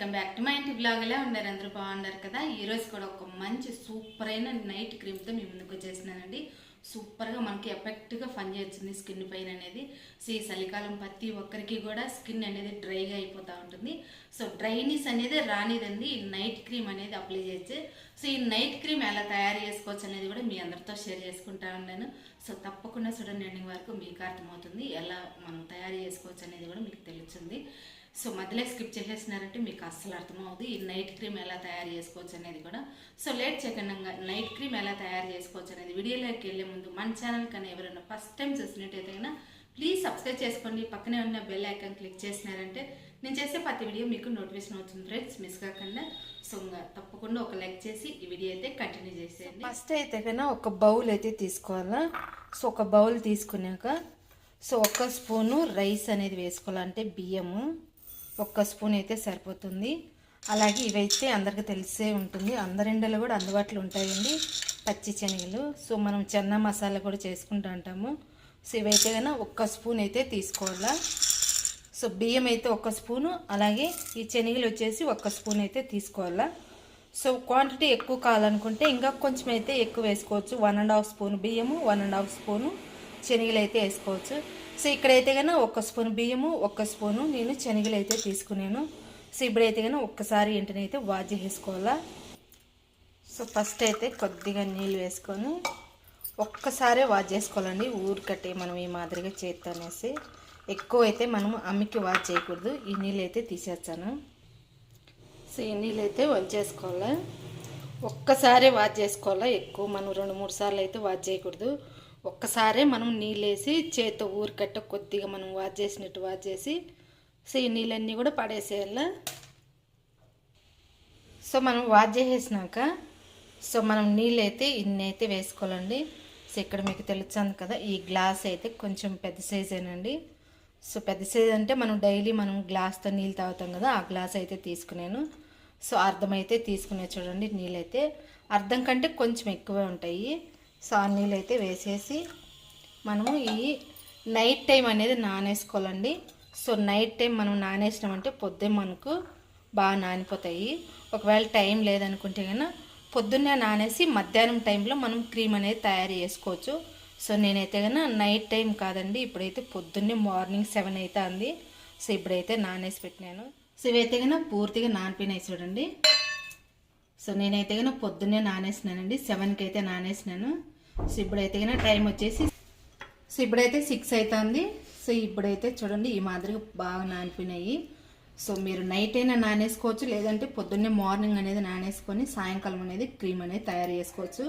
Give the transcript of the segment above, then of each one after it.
Welcome back to my ఇంటి blog. ఎలా ఉన్నారు? అందరూ బాగున్నారు కదా. ఈరోజు కూడా ఒక మంచి సూపర్ అయిన నైట్ క్రీమ్తో మీ ముందుకు వచ్చేసినానండి. సూపర్గా మనకి ఎఫెక్ట్గా పనిచేస్తుంది స్కిన్ పైన అనేది. సో ఈ చలికాలం ప్రతి ఒక్కరికి కూడా స్కిన్ అనేది డ్రైగా అయిపోతూ ఉంటుంది. సో డ్రైనెస్ అనేది రానిదండి ఈ నైట్ క్రీమ్ అనేది అప్లై చేయొచ్చు. సో ఈ నైట్ క్రీమ్ ఎలా తయారు చేసుకోవచ్చు అనేది కూడా మీ అందరితో షేర్ చేసుకుంటా ఉన్నాను. సో తప్పకుండా చూడండి, ఎండింగ్ వరకు మీకు అర్థమవుతుంది ఎలా మనం తయారు చేసుకోవచ్చు అనేది కూడా మీకు తెలుస్తుంది. సో మధ్యలో స్కిప్ చేసేసినారంటే మీకు అస్సలు అర్థమవుతుంది ఈ నైట్ క్రీమ్ ఎలా తయారు చేసుకోవచ్చు అనేది కూడా. సో లేట్ చేయకుండా నైట్ క్రీమ్ ఎలా తయారు చేసుకోవచ్చు అనేది వీడియోలోకి వెళ్ళే ముందు మన ఛానల్ కానీ ఎవరైనా ఫస్ట్ టైం చూసినట్టయితే ప్లీజ్ సబ్స్క్రైబ్ చేసుకోండి. పక్కనే ఉన్న బెల్ ఐకాన్ క్లిక్ చేసినారంటే నేను చేసే ప్రతి వీడియో మీకు నోటిఫికేషన్ అవుతుంది ఫ్రెండ్స్, మిస్ కాకుండా. సో తప్పకుండా ఒక లైక్ చేసి ఈ వీడియో అయితే కంటిన్యూ చేసేయండి. ఫస్ట్ అయితే కన్నా ఒక బౌల్ అయితే తీసుకోవాలా. సో ఒక బౌల్ తీసుకున్నాక సో 1 స్పూను రైస్ అనేది వేసుకోవాలంటే బియ్యము 1 స్పూన్ అయితే సరిపోతుంది. అలాగే ఇవైతే అందరికీ తెలిసే ఉంటుంది, అందరిండలో కూడా అందుబాటులో ఉంటాయండి పచ్చి శనగలు. సో మనం చెన్నా మసాలా కూడా చేసుకుంటూ ఉంటాము. సో ఇవైతే కన్నా 1 స్పూన్ అయితే తీసుకోవాలా. సో బియ్యం అయితే 1 స్పూను, అలాగే ఈ శనగలు వచ్చేసి 1 స్పూన్ అయితే తీసుకోవాలా. సో క్వాంటిటీ ఎక్కువ కావాలనుకుంటే ఇంకా కొంచెం అయితే ఎక్కువ వేసుకోవచ్చు. 1½ స్పూన్ బియ్యము, 1½ స్పూను శనగలు అయితే వేసుకోవచ్చు. సో ఇక్కడైతే కన్నా 1 స్పూన్ బియ్యము, 1 స్పూను నేను శనగలు అయితే తీసుకున్నాను. సో ఇప్పుడైతే కన్నా ఒక్కసారి వెంటనైతే వాష్ చేసుకోవాలా. సో ఫస్ట్ అయితే కొద్దిగా నీళ్ళు వేసుకొని ఒక్కసారి వాష్ చేసుకోవాలండి. ఊరికట్టే మనం ఈ మాదిరిగా చేత్తో అనేసి ఎక్కువ అయితే మనము అమ్మికి వాష్ చేయకూడదు. ఈ నీళ్ళు అయితే తీసేస్తాను. సో ఈ నీళ్ళు అయితే వంచేసుకోవాలా. ఒక్కసారి వాష్ చేసుకోవాలా, ఎక్కువ మనం 2-3 సార్లు అయితే వాష్ చేయకూడదు. ఒక్కసారే మనం నీళ్ళు వేసి చేత్తో ఊరికట్ట కొద్దిగా మనం వాష్ చేసినట్టు వాష్ చేసి సో ఈ నీళ్ళన్నీ కూడా పడేసేయాల. సో మనం వాష్ చేసేసినాక సో మనం నీళ్ళు అయితే ఇన్ని అయితే వేసుకోవాలండి. సో ఇక్కడ మీకు తెలుస్తుంది కదా, ఈ గ్లాస్ అయితే కొంచెం పెద్ద సైజేనండి. సో పెద్ద సైజ్ అంటే మనం డైలీ మనం గ్లాస్తో నీళ్ళు తాగుతాం కదా, ఆ గ్లాస్ అయితే తీసుకున్నాను. సో అర్థం అయితే తీసుకునే చూడండి, నీళ్ళు అయితే అర్థం కంటే కొంచెం ఎక్కువే ఉంటాయి. సో ఆ నీళ్ళు అయితే వేసేసి మనము ఈ నైట్ టైం అనేది నానేసుకోవాలండి. సో నైట్ టైం మనం నానేసినామంటే పొద్దున్న మనకు బాగా నానిపోతాయి. ఒకవేళ టైం లేదనుకుంటే కన్నా పొద్దున్నే నానేసి మధ్యాహ్నం టైంలో మనం క్రీమ్ అనేది తయారు చేసుకోవచ్చు. సో నేనైతే కన్నా నైట్ టైం కాదండి, ఇప్పుడైతే పొద్దున్నే మార్నింగ్ 7 అయితే అంది. సో ఇప్పుడైతే నానేసి పెట్టినాను. సో ఇవైతే కన్నా పూర్తిగా నానిపోయినాయి చూడండి. సో నేనైతే కన్నా పొద్దున్నే నానేసినానండి, 7కి అయితే నానేసినాను. సో ఇప్పుడైతే కన్నా టైం వచ్చేసి సో ఇప్పుడైతే 6 అవుతుంది. సో ఇప్పుడైతే చూడండి ఈ మాదిరిగా బాగా నానిపోయినాయి. సో మీరు నైట్ అయినా నానేసుకోవచ్చు, లేదంటే పొద్దున్నే మార్నింగ్ అనేది నానేసుకొని సాయంకాలం అనేది క్రీమ్ అనేది తయారు చేసుకోవచ్చు.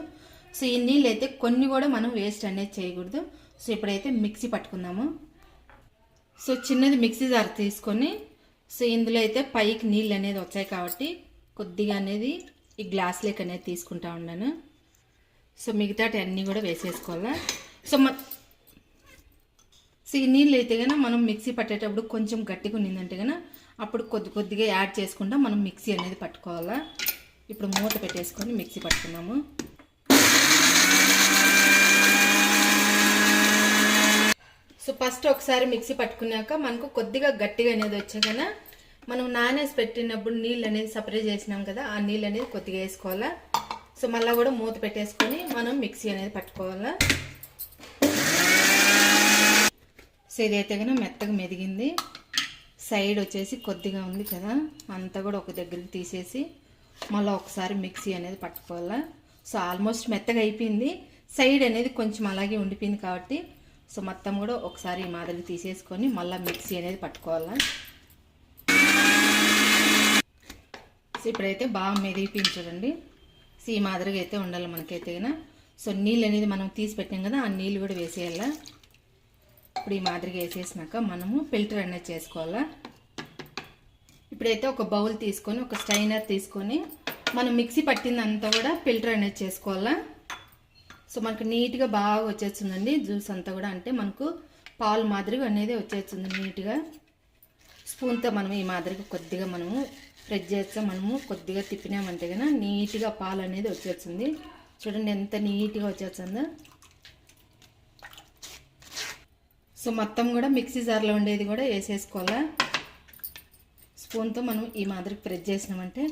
సో ఈ నీళ్ళు అయితే కొన్ని కూడా మనం వేస్ట్ అనేది చేయకూడదు. సో ఇప్పుడైతే మిక్సీ పట్టుకుందాము. సో చిన్నది మిక్సీ జార్ తీసుకొని సో ఇందులో అయితే పైకి నీళ్ళు అనేది వచ్చాయి కాబట్టి కొద్దిగా అనేది ఈ గ్లాస్ లేక్ అనేది తీసుకుంటా ఉన్నాను. సో మిగతాటి అన్నీ కూడా వేసేసుకోవాలా. సో ఈ నీళ్ళు అయితే కన్నా మనం మిక్సీ పట్టేటప్పుడు కొంచెం గట్టిగా ఉన్నిందంటే కన్నా అప్పుడు కొద్దిగా యాడ్ చేసుకుంటా మనం మిక్సీ అనేది పట్టుకోవాలా. ఇప్పుడు మూత పెట్టేసుకొని మిక్సీ పట్టుకున్నాము. సో ఫస్ట్ ఒకసారి మిక్సీ పట్టుకున్నాక మనకు కొద్దిగా గట్టిగా అనేది వచ్చే కన్నా మనం నానేసి పెట్టినప్పుడు నీళ్ళు అనేది సపరేట్ చేసినాం కదా, ఆ నీళ్ళు అనేది కొద్దిగా వేసుకోవాలా. సో మళ్ళీ కూడా మూత పెట్టేసుకొని మనం మిక్సీ అనేది పట్టుకోవాలా. సో ఇదైతే కన్నా మెత్తగా మెదిగింది. సైడ్ వచ్చేసి కొద్దిగా ఉంది కదా, అంతా కూడా ఒక దగ్గరికి తీసేసి మళ్ళీ ఒకసారి మిక్సీ అనేది పట్టుకోవాలా. సో ఆల్మోస్ట్ మెత్తగా అయిపోయింది, సైడ్ అనేది కొంచెం అలాగే ఉండిపోయింది కాబట్టి సో మొత్తం కూడా ఒకసారి ఈ మాదిరి తీసేసుకొని మళ్ళీ మిక్సీ అనేది పట్టుకోవాలా. సో ఇప్పుడైతే బాగా మెదిగిపోయింది చూడండి. సో ఈ మాదిరిగా అయితే ఉండాలి మనకైతే కన్నా. సో నీళ్ళు అనేది మనం తీసి పెట్టాం కదా, ఆ నీళ్ళు కూడా వేసేయాలా. ఇప్పుడు ఈ మాదిరిగా వేసేసినాక మనము ఫిల్టర్ అనేది చేసుకోవాలా. ఇప్పుడైతే ఒక బౌల్ తీసుకొని ఒక స్ట్రైనర్ తీసుకొని మనం మిక్సీ పట్టిందంతా కూడా ఫిల్టర్ అనేది చేసుకోవాలా. సో మనకు నీట్గా బాగా వచ్చేస్తుందండి జ్యూస్ అంతా కూడా, అంటే మనకు పాలు మాదిరిగా అనేది వచ్చేస్తుంది నీట్గా. స్పూన్తో మనం ఈ మాదిరిగా కొద్దిగా మనము ప్రెస్ చేస్తే మనము కొద్దిగా తిప్పినామంటే కన్నా నీట్గా పాలు అనేది వచ్చేస్తుంది. చూడండి ఎంత నీట్గా వచ్చేస్తుందో. సో మొత్తం కూడా మిక్సీ జార్లో ఉండేది కూడా వేసేసుకోవాలా. స్పూన్తో మనం ఈ మాదిరి ప్రెస్ చేసినామంటే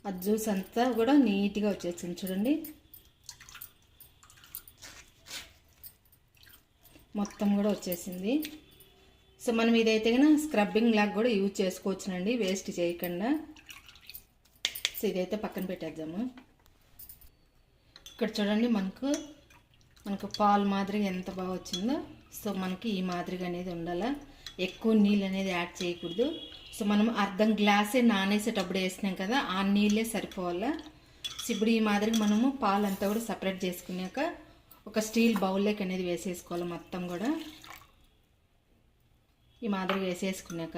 ఆ జ్యూస్ అంతా కూడా నీట్గా వచ్చేసింది చూడండి. మొత్తం కూడా వచ్చేసింది. సో మనం ఇదైతే కన్నా స్క్రబ్బింగ్ లాగా కూడా యూజ్ చేసుకోవచ్చునండి, వేస్ట్ చేయకుండా. సో ఇదైతే పక్కన పెట్టేద్దాము. ఇక్కడ చూడండి మనకు పాలు మాదిరిగా ఎంత బాగా వచ్చిందో. సో మనకి ఈ మాదిరిగా అనేది ఉండాలా, ఎక్కువ నీళ్ళు అనేది యాడ్ చేయకూడదు. సో మనం అర్ధం గ్లాసే నానేసేటప్పుడు వేసినాం కదా, ఆ నీళ్ళే సరిపోవాలా. సో ఇప్పుడు ఈ మాదిరిగా మనము పాలు అంతా కూడా సపరేట్ చేసుకున్నాక ఒక స్టీల్ బౌల్లోకి అనేది వేసేసుకోవాలి మొత్తం కూడా. ఈ మాదిరిగా వేసేసుకున్నాక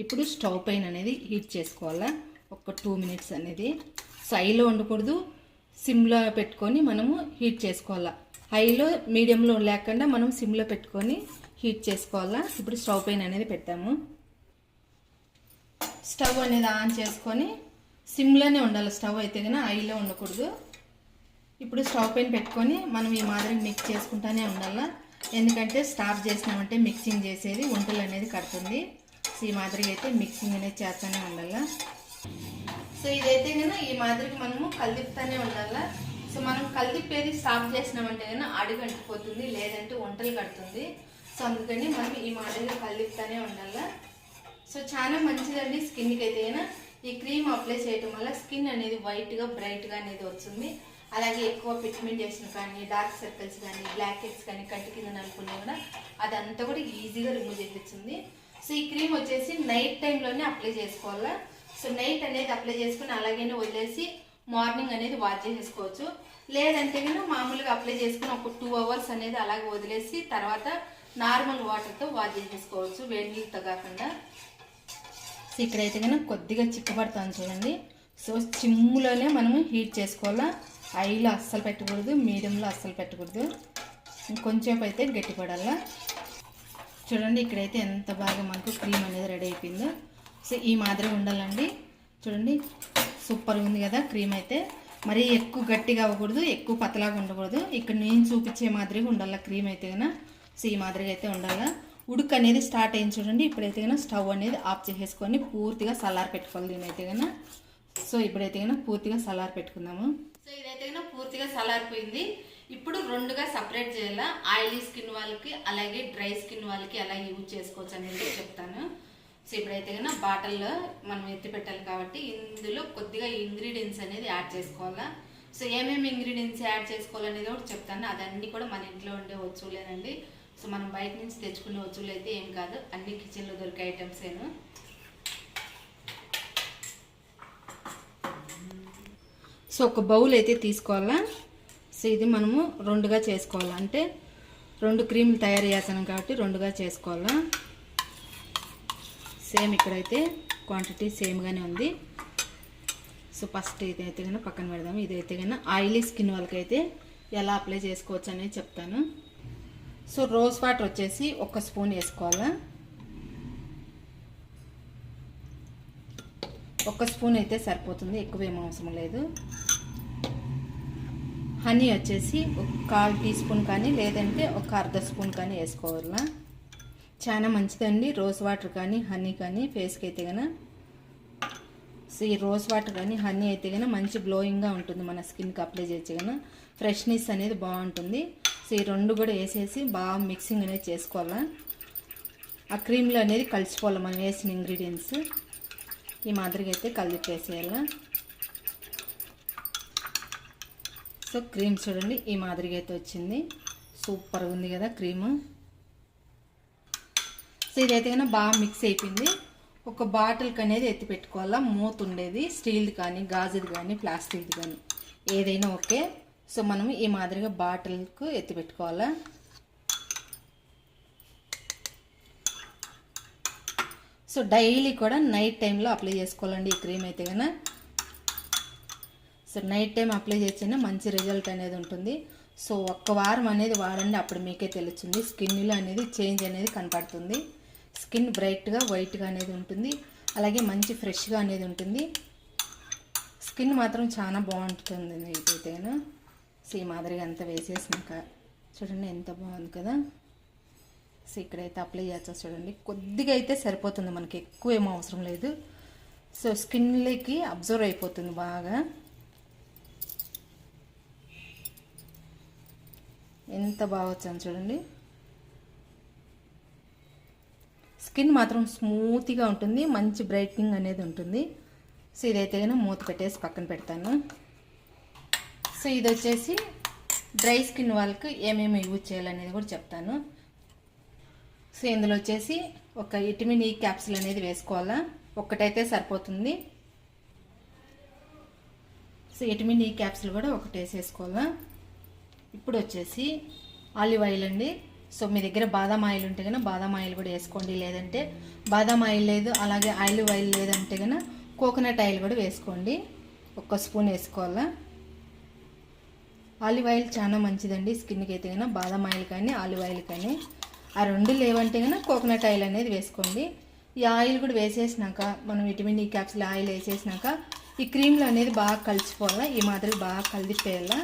ఇప్పుడు స్టవ్ పైన అనేది హీట్ చేసుకోవాలా ఒక 2 మినిట్స్ అనేది. సో హైలో ఉండకూడదు, సిమ్లో పెట్టుకొని మనము హీట్ చేసుకోవాలా. హైలో మీడియంలో లేకుండా మనం సిమ్లో పెట్టుకొని హీట్ చేసుకోవాలా. ఇప్పుడు స్టవ్ పైన అనేది పెట్టాము. స్టవ్ అనేది ఆన్ చేసుకొని సిమ్లోనే ఉండాలి స్టవ్ అయితే కన్నా, హైలో ఉండకూడదు. ఇప్పుడు స్టవ్ పైన పెట్టుకొని మనం ఈ మాదిరి మిక్స్ చేసుకుంటానే ఉండాలా, ఎందుకంటే స్టాప్ చేసినామంటే మిక్సింగ్ చేసేది వంటలు అనేది కడుతుంది. సో ఈ మాదిరిగా అయితే మిక్సింగ్ అనేది చేస్తూనే ఉండాలా. సో ఇదైతే కన్నా ఈ మాదిరిగా మనము కలిదిపుతానే ఉండాలా. సో మనం కలిదిప్పేది స్టాప్ చేసినామంటే కన్నా అడుగు అంటిపోతుంది, లేదంటే వంటలు కడుతుంది. సో అందుకని మనం ఈ మాదిరిగా కలిదిపుతానే ఉండాలా. సో చాలా మంచిదండి స్కిన్కి అయితే కన్నా. ఈ క్రీమ్ అప్లై చేయడం వల్ల స్కిన్ అనేది వైట్గా బ్రైట్గా అనేది వస్తుంది. అలాగే ఎక్కువ పిగ్మెంటేషన్ కానీ, డార్క్ సర్కిల్స్ కానీ, బ్లాక్ హెడ్స్ కానీ, కంటి కింద నలుపున్నా కూడా అదంతా కూడా ఈజీగా రిమూవ్ చేస్తుంది. సో ఈ క్రీమ్ వచ్చేసి నైట్ టైంలోనే అప్లై చేసుకోవాలా. సో నైట్ అనేది అప్లై చేసుకుని అలాగే వదిలేసి మార్నింగ్ అనేది వాష్ చేసేసుకోవచ్చు. లేదంటే కనుక మామూలుగా అప్లై చేసుకుని ఒక 2 అవర్స్ అనేది అలాగే వదిలేసి తర్వాత నార్మల్ వాటర్తో వాష్ చేసేసుకోవచ్చు, వేడి నీళ్ళతో కాకుండా. సో ఇక్కడైతే కనుక కొద్దిగా చిక్కబడుతుంది చూడండి. సో సిమ్లోనే మనము హీట్ చేసుకోవాలా, హైలో అస్సలు పెట్టకూడదు, మీడియంలో అస్సలు పెట్టకూడదు. ఇంకొంచెంసేపు అయితే గట్టిపడాలా. చూడండి ఇక్కడైతే ఎంత బాగా మనకు క్రీమ్ అనేది రెడీ అయిపోయిందో. సో ఈ మాదిరి ఉండాలండి. చూడండి సూపర్గా ఉంది కదా క్రీమ్ అయితే. మరీ ఎక్కువ గట్టిగా అవ్వకూడదు, ఎక్కువ పతలాగా ఉండకూడదు. ఇక్కడ నేను చూపించే మాదిరిగా ఉండాలా క్రీమ్ అయితే కన్నా. సో ఈ మాదిరిగా అయితే ఉండాలా. ఉడుకు అనేది స్టార్ట్ అయింది చూడండి. ఇప్పుడైతే కన్నా స్టవ్ అనేది ఆఫ్ చేసేసుకొని పూర్తిగా సలార్ పెట్టుకోవాలి దీనైతే కన్నా. సో ఇప్పుడైతే కన్నా పూర్తిగా సలార్ పెట్టుకుందాము. సో ఇదైతే కన్నా పూర్తిగా సలారిపోయింది. ఇప్పుడు రెండుగా సపరేట్ చేయాలా. ఆయిలీ స్కిన్ వాళ్ళకి అలాగే డ్రై స్కిన్ వాళ్ళకి ఎలా యూజ్ చేసుకోవచ్చు అనేది చెప్తాను. సో ఇప్పుడైతే కన్నా బాటిల్లో మనం ఎత్తి పెట్టాలి కాబట్టి ఇందులో కొద్దిగా ఇంగ్రీడియంట్స్ అనేది యాడ్ చేసుకోవాలా. సో ఏమేమి ఇంగ్రీడియంట్స్ యాడ్ చేసుకోవాలనేది కూడా చెప్తాను. అదన్నీ కూడా మన ఇంట్లో ఉండే వస్తువులేనండి. సో మనం బయట నుంచి తెచ్చుకునే వస్తువులు అయితే ఏం కాదు, అన్ని కిచెన్లో దొరికే ఐటమ్సేను. సో ఒక బౌల్ అయితే తీసుకోవాలా. సో ఇది మనము రెండుగా చేసుకోవాలా, అంటే 2 క్రీములు తయారు చేస్తాను కాబట్టి రెండుగా చేసుకోవాలా. సేమ్ ఇక్కడైతే క్వాంటిటీ సేమ్గానే ఉంది. సో ఫస్ట్ ఇదైతే కన్నా పక్కన పెడదాము. ఇదైతే కన్నా ఆయిలీ స్కిన్ వాళ్ళకైతే ఎలా అప్లై చేసుకోవచ్చు అనేది చెప్తాను. సో రోజ్ వాటర్ వచ్చేసి 1 స్పూన్ వేసుకోవాలా. 1 స్పూన్ అయితే సరిపోతుంది, ఎక్కువ ఏం అవసరం లేదు. హనీ వచ్చేసి 1/4 టీ స్పూన్ కానీ లేదంటే 1/2 స్పూన్ కానీ వేసుకోవాలా. చాలా మంచిదండి రోజ్ వాటర్ కానీ హనీ కానీ ఫేస్కి అయితే కన్నా. సో ఈ రోజ్ వాటర్ కానీ హనీ అయితే కన్నా మంచి గ్లోయింగ్గా ఉంటుంది, మన స్కిన్కి అప్లై చేస్తే కన్నా ఫ్రెష్నెస్ అనేది బాగుంటుంది. సో ఈ రెండు కూడా వేసేసి బాగా మిక్సింగ్ అనేది చేసుకోవాలా. ఆ క్రీమ్లో అనేది కలిసిపోవాలి మనం వేసిన ఇంగ్రీడియంట్స్. ఈ మాదిరిగా అయితే కలిపేసేయాలా. సో క్రీమ్ చూడండి ఈ మాదిరిగా అయితే వచ్చింది, సూపర్గా ఉంది కదా క్రీము. సో ఇదైతే కన్నా బాగా మిక్స్ అయిపోయింది. ఒక బాటిల్కి అనేది ఎత్తి పెట్టుకోవాలా, మూత ఉండేది, స్టీల్ది కానీ గాజుది కానీ ప్లాస్టిక్ది కానీ ఏదైనా ఓకే. సో మనం ఈ మాదిరిగా బాటిల్కు ఎత్తి పెట్టుకోవాలా. సో డైలీ కూడా నైట్ టైంలో అప్లై చేసుకోవాలండి ఈ క్రీమ్ అయితే కన్నా. సో నైట్ టైం అప్లై చేసినా మంచి రిజల్ట్ అనేది ఉంటుంది. సో 1 వారం అనేది వాడండి, అప్పుడు మీకే తెలుస్తుంది స్కిన్లో అనేది చేంజ్ అనేది కనపడుతుంది. స్కిన్ బ్రైట్గా వైట్గా అనేది ఉంటుంది, అలాగే మంచి ఫ్రెష్గా అనేది ఉంటుంది. స్కిన్ మాత్రం చాలా బాగుంటుంది ఇదైతేనా. సో ఈ మాదిరిగా అంతా వేసేసినాక చూడండి ఎంత బాగుంది కదా. సో ఇక్కడైతే అప్లై చేస్తా చూడండి, కొద్దిగా అయితే సరిపోతుంది మనకి, ఎక్కువ ఏమో అవసరం లేదు. సో స్కిన్లోకి అబ్జర్వ్ అయిపోతుంది బాగా. ఎంత బాగా వచ్చాను చూడండి. స్కిన్ మాత్రం స్మూత్గా ఉంటుంది, మంచి బ్రైట్నింగ్ అనేది ఉంటుంది. సో ఇదైతే కానీ మూత పెట్టేసి పక్కన పెడతాను. సో ఇది వచ్చేసి డ్రై స్కిన్ వాళ్ళకి ఏమేమి యూజ్ చేయాలనేది కూడా చెప్తాను. సో ఇందులో వచ్చేసి ఒక విటమిన్ ఈ క్యాప్సూల్ అనేది వేసుకోవాలా, ఒక్కటైతే సరిపోతుంది. సో విటమిన్ ఈ క్యాప్సూల్ కూడా ఒకటి వేసేసుకోవాలా. ఇప్పుడు వచ్చేసి ఆలివ్ ఆయిల్ అండి. సో మీ దగ్గర బాదాం ఆయిల్ ఉంటే కనుక బాదాం ఆయిల్ కూడా వేసుకోండి, లేదంటే బాదాం ఆయిల్ లేదు అలాగే ఆలివ్ ఆయిల్ లేదంటే కనుక కోకోనట్ ఆయిల్ కూడా వేసుకోండి. 1 స్పూన్ వేసుకోవాలా. ఆలివ్ ఆయిల్ చాలా మంచిదండి స్కిన్కి అయితే కనుక, బాదాం ఆయిల్ కానీ ఆలివ్ ఆయిల్ కానీ. ఆ రెండు లేవంటే కనుక కోకోనట్ ఆయిల్ అనేది వేసుకోండి. ఈ ఆయిల్ కూడా వేసేసినాక మనం విటమిన్ ఈ క్యాప్సూల్ ఆయిల్ వేసేసినాక ఈ క్రీమ్లు అనేది బాగా కలిసిపోవాలా, ఈ మాదిరి బాగా కలిపేయాలా.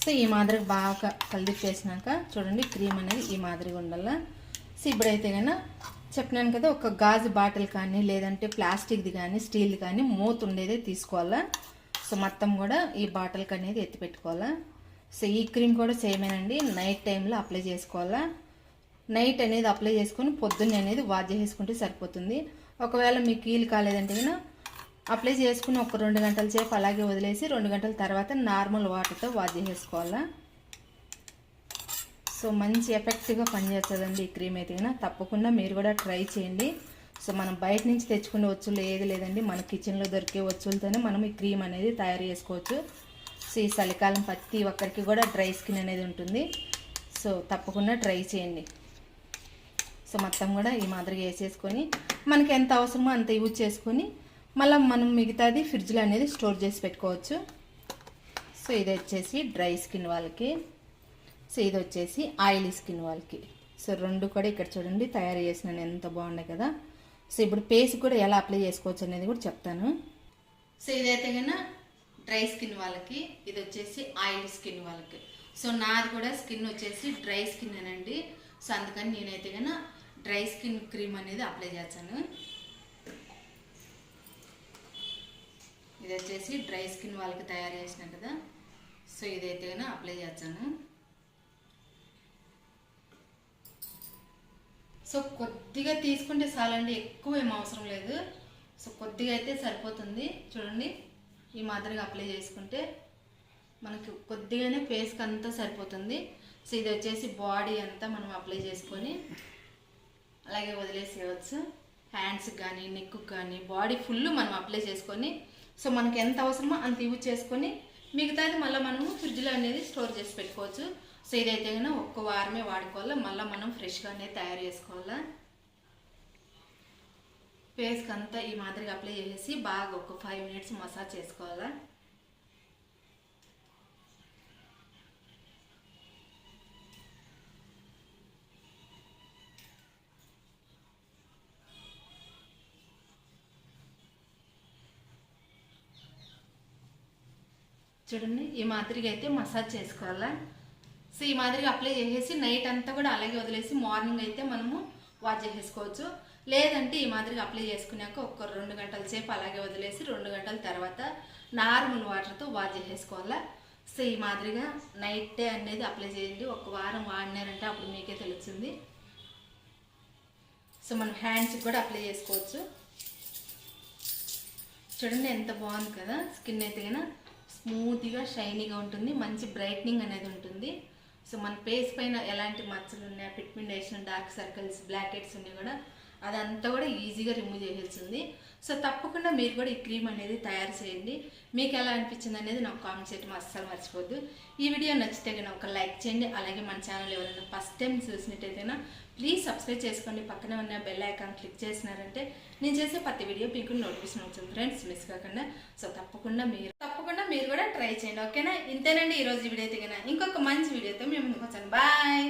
సో ఈ మాదిరిగా బాగా కలిపేసినాక చూడండి క్రీమ్ అనేది ఈ మాదిరిగా ఉండాల. సో ఇప్పుడైతే కనుక చెప్పినాను కదా, ఒక గాజు బాటిల్ కానీ లేదంటే ప్లాస్టిక్ది కానీ స్టీల్ది కానీ మూత ఉండేదే తీసుకోవాలా. సో మొత్తం కూడా ఈ బాటిల్కి అనేది ఎత్తి పెట్టుకోవాలా. సో ఈ క్రీమ్ కూడా సేమేనండి, నైట్ టైంలో అప్లై చేసుకోవాలా. నైట్ అనేది అప్లై చేసుకొని పొద్దున్నే అనేది వాష్ చేసుకుంటే సరిపోతుంది. ఒకవేళ మీకు వీలు కాలేదంటే కనుక అప్లై చేసుకుని ఒక 2 గంటల సేపు అలాగే వదిలేసి 2 గంటల తర్వాత నార్మల్ వాటర్తో వాష్ చేసుకోవాలా. సో మంచి ఎఫెక్ట్గా పనిచేస్తుందండి ఈ క్రీమ్ అయితే కనుక, తప్పకుండా మీరు కూడా ట్రై చేయండి. సో మనం బయట నుంచి తెచ్చుకునే వచ్చులు ఏది లేదండి, మన కిచెన్లో దొరికే వచ్చులతోనే మనం ఈ క్రీమ్ అనేది తయారు చేసుకోవచ్చు. సో ఈ చలికాలం ప్రతి ఒక్కరికి కూడా డ్రై స్కిన్ అనేది ఉంటుంది. సో తప్పకుండా ట్రై చేయండి. సో మొత్తం కూడా ఈ మాదిరిగా వేసేసుకొని మనకి ఎంత అవసరమో అంత యూజ్ చేసుకొని మళ్ళీ మనం మిగతాది ఫ్రిడ్జ్లో అనేది స్టోర్ చేసి పెట్టుకోవచ్చు. సో ఇది వచ్చేసి డ్రై స్కిన్ వాళ్ళకి, సో ఇది వచ్చేసి ఆయిలీ స్కిన్ వాళ్ళకి. సో రెండు కూడా ఇక్కడ చూడండి తయారు చేసినాను, ఎంత బాగున్నాయి కదా. సో ఇప్పుడు పేస్ట్ కూడా ఎలా అప్లై చేసుకోవచ్చు అనేది కూడా చెప్తాను. సో ఇదైతే కన్నా డ్రై స్కిన్ వాళ్ళకి, ఇది వచ్చేసి ఆయిలీ స్కిన్ వాళ్ళకి. సో నాది కూడా స్కిన్ వచ్చేసి డ్రై స్కిన్ అనండి. సో అందుకని నేనైతే కన్నా డ్రై స్కిన్ క్రీమ్ అనేది అప్లై చేస్తాను. ఇది వచ్చేసి డ్రై స్కిన్ వాళ్ళకి తయారు చేసిన కదా. సో ఇదైతే కన్నా అప్లై చేస్తాను. సో కొద్దిగా తీసుకుంటే చాలండి, ఎక్కువ ఏం అవసరం లేదు. సో కొద్దిగా అయితే సరిపోతుంది. చూడండి ఈ మాదిరిగా అప్లై చేసుకుంటే మనకి కొద్దిగానే ఫేస్కి అంతా సరిపోతుంది. సో ఇది వచ్చేసి బాడీ అంతా మనం అప్లై చేసుకొని అలాగే వదిలేసేయవచ్చు. హ్యాండ్స్కి కానీ నెక్కు కానీ బాడీ ఫుల్ మనం అప్లై చేసుకొని సో మనకి ఎంత అవసరమో అంత యూజ్ చేసుకొని మిగతాది మళ్ళీ మనము ఫ్రిడ్జ్లో అనేది స్టోర్ చేసి పెట్టుకోవచ్చు. సో ఇదైతే కన్నా 1 వారమే వాడుకోవాలా, మళ్ళీ మనం ఫ్రెష్గా అనేది తయారు చేసుకోవాలా. ఫేస్కి అంతా ఈ మాదిరిగా అప్లై చేసేసి బాగా ఒక 5 మినిట్స్ మసాజ్ చేసుకోవాలా. చూడండి ఈ మాదిరిగా అయితే మసాజ్ చేసుకోవాలా. సో ఈ మాదిరిగా అప్లై చేసేసి నైట్ అంతా కూడా అలాగే వదిలేసి మార్నింగ్ అయితే మనము వాష్ చేసేసుకోవచ్చు. లేదంటే ఈ మాదిరిగా అప్లై చేసుకున్నాక ఒక 2 గంటల సేపు అలాగే వదిలేసి 2 గంటల తర్వాత నార్మల్ వాటర్తో వాష్ చేసేసుకోవాలా. సో ఈ మాదిరిగా నైట్ డే అనేది అప్లై చేయండి. 1 వారం వాడినారంటే అప్పుడు మీకే తెలుస్తుంది. సో మనం హ్యాండ్స్కి కూడా అప్లై చేసుకోవచ్చు. చూడండి ఎంత బాగుంది కదా. స్కిన్ అయితే కన్నా స్మూత్గా షైనీగా ఉంటుంది, మంచి బ్రైట్నింగ్ అనేది ఉంటుంది. సో మన ఫేస్ పైన ఎలాంటి మచ్చలు ఉన్నాయి, pigmentation, dark circles, blackheads ఉన్నాయి కూడా అదంతా కూడా ఈజీగా రిమూవ్ చేసేస్తుంది. సో తప్పకుండా మీరు కూడా ఈ క్రీమ్ అనేది తయారు చేయండి. మీకు ఎలా అనిపించింది అనేది నాకు కామెంట్ చేయడం అస్సలు మర్చిపోద్దు. ఈ వీడియో నచ్చితే కనుక ఒక లైక్ చేయండి. అలాగే మన ఛానల్ ఎవరైనా ఫస్ట్ టైం చూసినట్టయితేనా ప్లీజ్ సబ్స్క్రైబ్ చేసుకోండి. పక్కనే ఉన్న బెల్ ఐకాన్ క్లిక్ చేసినారంటే నేను చేసే ప్రతి వీడియో మీకు నోటిఫికేషన్ వచ్చింది ఫ్రెండ్స్, మిస్ కాకుండా. సో తప్పకుండా మీరు కూడా ట్రై చేయండి. ఓకేనా? ఇంతేనండి ఈరోజు వీడియో అయితే కన్నా. ఇంకొక మంచి వీడియోతో మేము ముందుకు వచ్చాను. బాయ్.